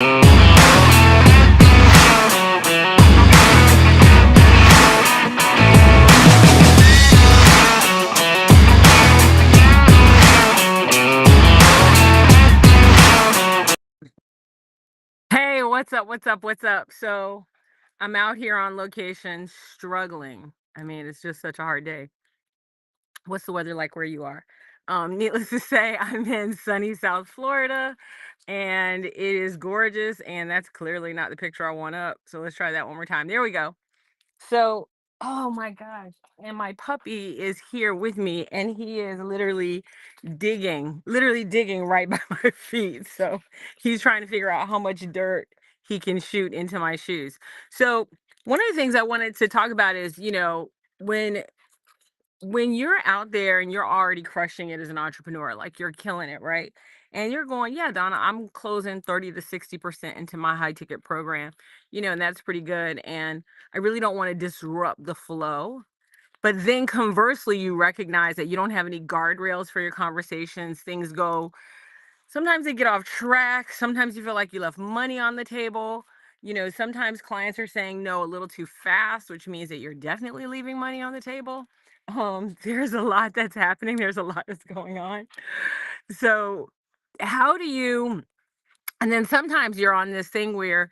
Hey, what's up? What's up? What's up? So I'm out here on location struggling. I mean, it's just such a hard day. What's the weather like where you are? Needless to say, I'm in sunny South Florida and it is gorgeous. And that's clearly not the picture I want up. So let's try that one more time. There we go. So, oh my gosh. And my puppy is here with me and he is literally digging right by my feet. So he's trying to figure out how much dirt he can shoot into my shoes. So, one of the things I wanted to talk about is, when you're out there and you're already crushing it as an entrepreneur, like you're killing it, right? And you're going, yeah, Donna, I'm closing 30 to 60% into my high ticket program, and that's pretty good. And I really don't want to disrupt the flow. But then conversely, you recognize that you don't have any guardrails for your conversations. Things go, sometimes they get off track. Sometimes you feel like you left money on the table. Sometimes clients are saying no a little too fast, which means that you're definitely leaving money on the table. There's a lot that's happening. There's a lot that's going on. So, how do you, and then sometimes you're on this thing where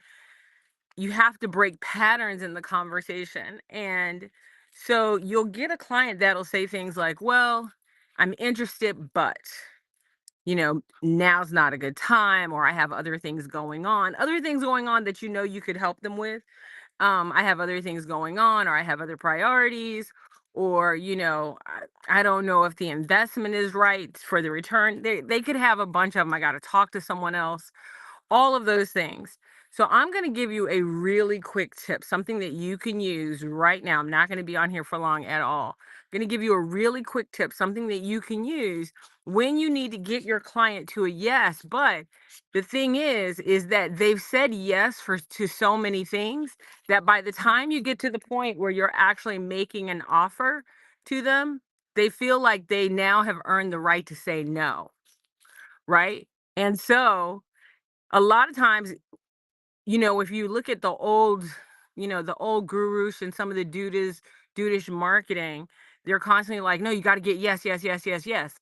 you have to break patterns in the conversation. And so you'll get a client that'll say things like, well, I'm interested, but now's not a good time, or I have other things going on that you could help them with. I have other things going on, or I have other priorities, or I don't know if the investment is right for the return. They could have a bunch of them. I got to talk to someone else, all of those things. So I'm going to give you a really quick tip, something that you can use right now. I'm not going to be on here for long at all. I'm going to give you a really quick tip, something that you can use when you need to get your client to a yes. But the thing is that they've said yes for to so many things that by the time you get to the point where you're actually making an offer to them, they feel like they now have earned the right to say no, right? And so a lot of times, if you look at the old gurus and some of the dudish marketing, they're constantly like, no, you got to get yes, yes, yes, yes, yes.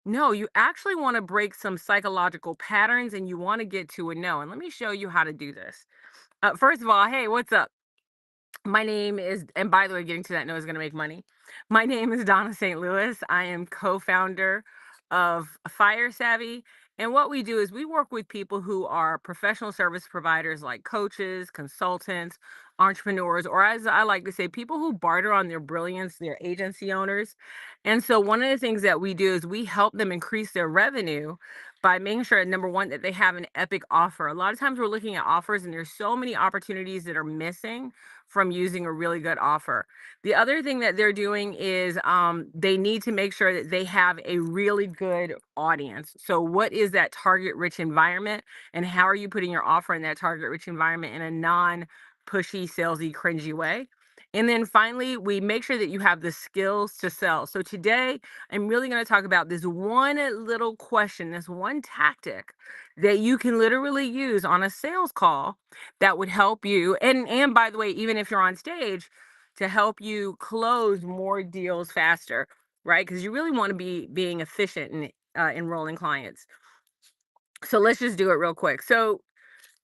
No, you actually want to break some psychological patterns and you want to get to a no. And let me show you how to do this. First of all, hey, what's up? My name is, and by the way, getting to that no is going to make money. My name is Donna St. Louis. I am co-founder of Fire Savvy. And what we do is we work with people who are professional service providers like coaches, consultants, entrepreneurs, or as I like to say, people who barter on their brilliance, their agency owners. And so one of the things that we do is we help them increase their revenue by making sure, number one, that they have an epic offer. A lot of times we're looking at offers and there's so many opportunities that are missing from using a really good offer. The other thing that they're doing is they need to make sure that they have a really good audience. So, what is that target rich environment, and how are you putting your offer in that target rich environment in a non pushy, salesy, cringy way? And then finally, we make sure that you have the skills to sell. So, today, I'm really going to talk about this one little question, this one tactic that you can literally use on a sales call that would help you, and by the way, even if you're on stage, to help you close more deals faster, right? Because you really want to be being efficient in enrolling clients. So let's just do it real quick. So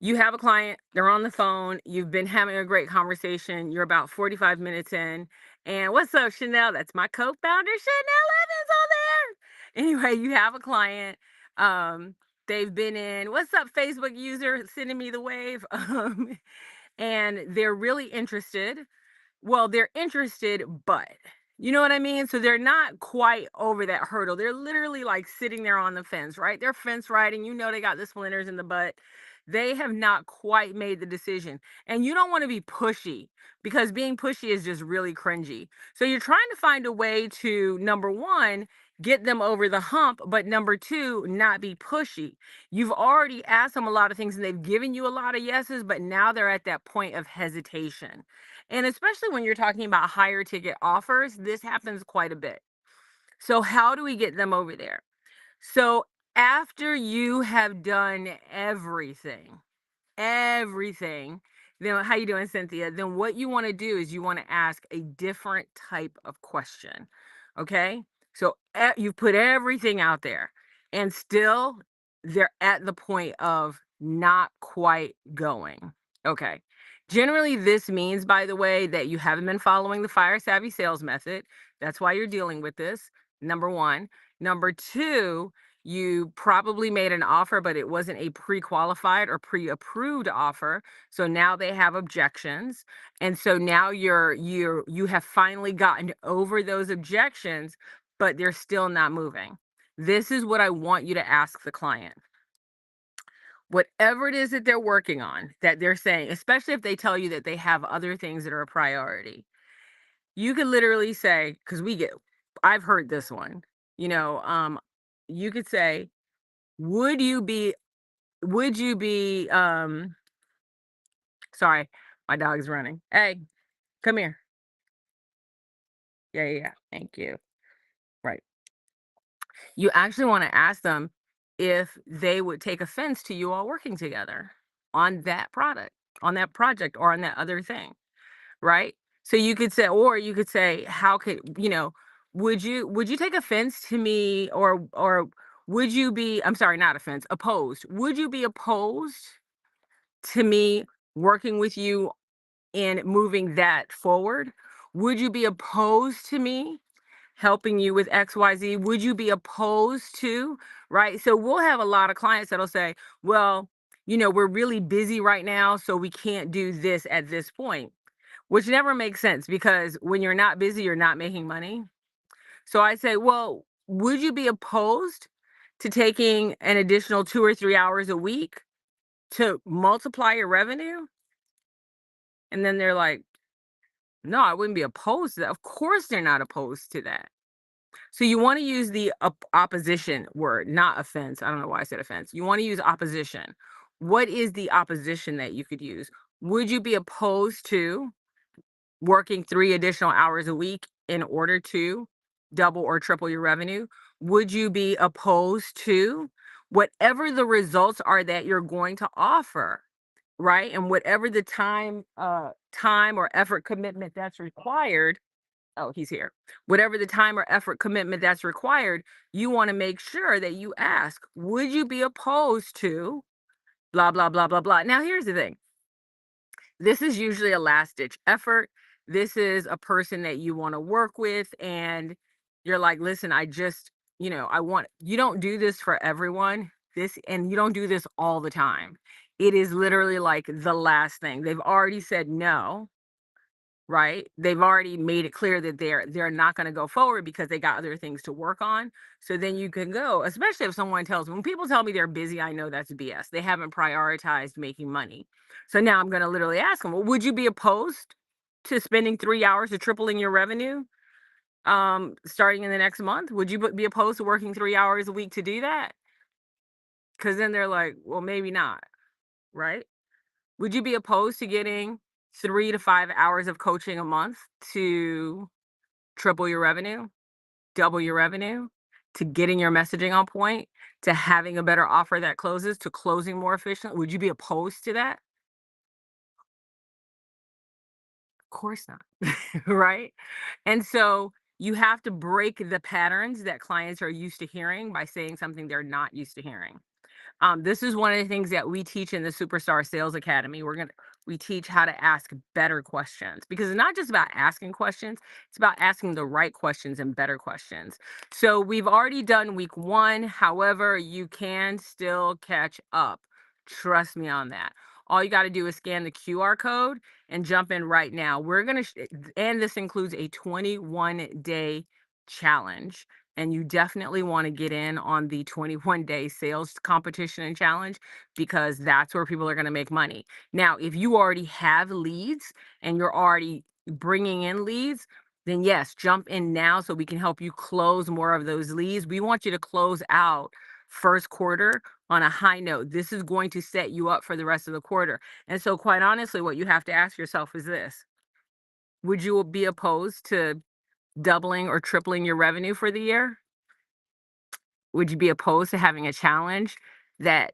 you have a client, they're on the phone, you've been having a great conversation, you're about 45 minutes in, and what's up, Chanel? That's my co-founder, Chanel Evans, on there. Anyway, you have a client. um they've been in, what's up, Facebook user sending me the wave. And they're really interested. Well, they're interested, but you know what I mean? So they're not quite over that hurdle. They're literally like sitting there on the fence, right? They're fence riding. They got the splinters in the butt. They have not quite made the decision. And you don't want to be pushy, because being pushy is just really cringy. So you're trying to find a way to, number one, get them over the hump, but number two, not be pushy. You've already asked them a lot of things and they've given you a lot of yeses, but now they're at that point of hesitation. And especially when you're talking about higher ticket offers, this happens quite a bit. So, how do we get them over there? So, After you have done everything, then how you doing, Cynthia? Then what you want to do is you want to ask a different type of question. Okay? So you've put everything out there and still they're at the point of not quite going. Okay. Generally, this means, by the way, that you haven't been following the fire savvy sales method. That's why you're dealing with this. Number one. Number two, you probably made an offer, but it wasn't a pre-qualified or pre-approved offer. So now they have objections. And so now you have finally gotten over those objections, but they're still not moving. This is what I want you to ask the client. Whatever it is that they're working on, that they're saying, especially if they tell you that they have other things that are a priority, you could literally say, because I've heard this one, you know, you could say, would you be would you be sorry, my dog's running. Hey, come here. Yeah, yeah, yeah. Thank you. Right. You actually want to ask them if they would take offense to you all working together on that product, on that project, or on that other thing, right? So you could say, or you could say, how could, would you take offense to me, or would you be, I'm sorry, not offense, opposed. Would you be opposed to me working with you in moving that forward? Would you be opposed to me helping you with XYZ? Would you be opposed to, right? So we'll have a lot of clients that'll say, well, we're really busy right now, so we can't do this at this point, which never makes sense because when you're not busy, you're not making money. So I say, well, would you be opposed to taking an additional 2 or 3 hours a week to multiply your revenue? And then they're like, no, I wouldn't be opposed to that. Of course, they're not opposed to that. So you want to use the opposition word, not offense. I don't know why I said offense. You want to use opposition. What is the opposition that you could use? Would you be opposed to working 3 additional hours a week in order to double or triple your revenue? Would you be opposed to whatever the results are that you're going to offer? Right. And whatever the time or effort commitment that's required. Oh, he's here. Whatever the time or effort commitment that's required, you want to make sure that you ask, would you be opposed to blah, blah, blah, blah, blah. Now, here's the thing. This is usually a last ditch effort. This is a person that you want to work with. And you're like, listen, you don't do this for everyone. And you don't do this all the time. It is literally like the last thing. They've already said no, right? They've already made it clear that they're not going to go forward because they got other things to work on. So then you can go, especially if someone tells me, when people tell me they're busy, I know that's BS. They haven't prioritized making money. So now I'm going to literally ask them, well, would you be opposed to spending 3 hours to tripling your revenue starting in the next month? Would you be opposed to working 3 hours a week to do that? Because then they're like, well, maybe not, right? Would you be opposed to getting 3 to 5 hours of coaching a month to triple your revenue, double your revenue, to getting your messaging on point, to having a better offer that closes, to closing more efficiently? Would you be opposed to that? Of course not. Right? And so you have to break the patterns that clients are used to hearing by saying something they're not used to hearing. This is one of the things that we teach in the Superstar Sales Academy. We teach how to ask better questions because it's not just about asking questions, it's about asking the right questions and better questions. So we've already done week one. However, you can still catch up. Trust me on that. All you got to do is scan the QR code and jump in right now. And this includes a 21-day challenge, and you definitely want to get in on the 21-day sales competition and challenge because that's where people are going to make money. Now, if you already have leads and you're already bringing in leads, then yes, jump in now so we can help you close more of those leads. We want you to close out first quarter on a high note. This is going to set you up for the rest of the quarter. And so, quite honestly, what you have to ask yourself is this: would you be opposed to doubling or tripling your revenue for the year? Would you be opposed to having a challenge that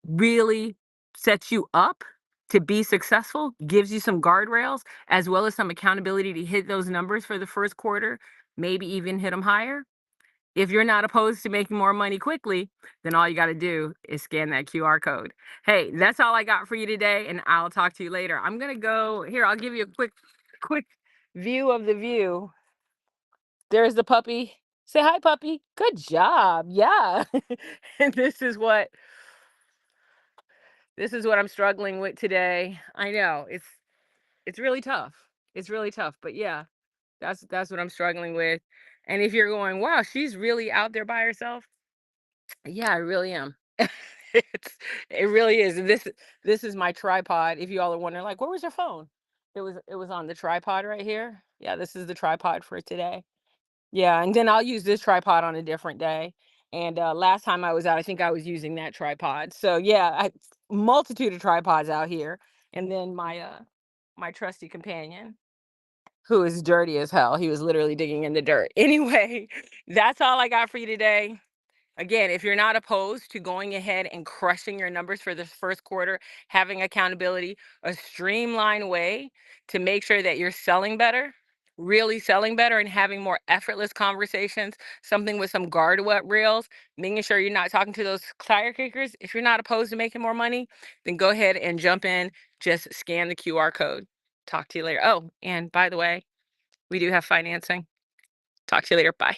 really sets you up to be successful, gives you some guardrails, as well as some accountability to hit those numbers for the first quarter, maybe even hit them higher? If you're not opposed to making more money quickly, then all you got to do is scan that QR code. Hey, that's all I got for you today, and I'll talk to you later. I'm going to go here. I'll give you a quick view of the view. There's the puppy. Say hi, puppy. Good job. Yeah. And this is what I'm struggling with today. I know it's really tough. It's really tough, but yeah, that's what I'm struggling with. And if you're going, wow, she's really out there by herself. Yeah, I really am. It's it really is. And this is my tripod. If you all are wondering, like, where was your phone? It was on the tripod right here. Yeah, this is the tripod for today. Yeah, and then I'll use this tripod on a different day. And last time I was out, I think I was using that tripod. So yeah, multitude of tripods out here. And then my trusty companion, who is dirty as hell. He was literally digging in the dirt. Anyway, that's all I got for you today. Again, if you're not opposed to going ahead and crushing your numbers for this first quarter, having accountability, a streamlined way to make sure that you're selling better, really selling better, and having more effortless conversations, something with some guardrails, making sure you're not talking to those tire kickers. If you're not opposed to making more money, then go ahead and jump in. Just scan the QR code. Talk to you later. Oh, and by the way, we do have financing. Talk to you later. Bye.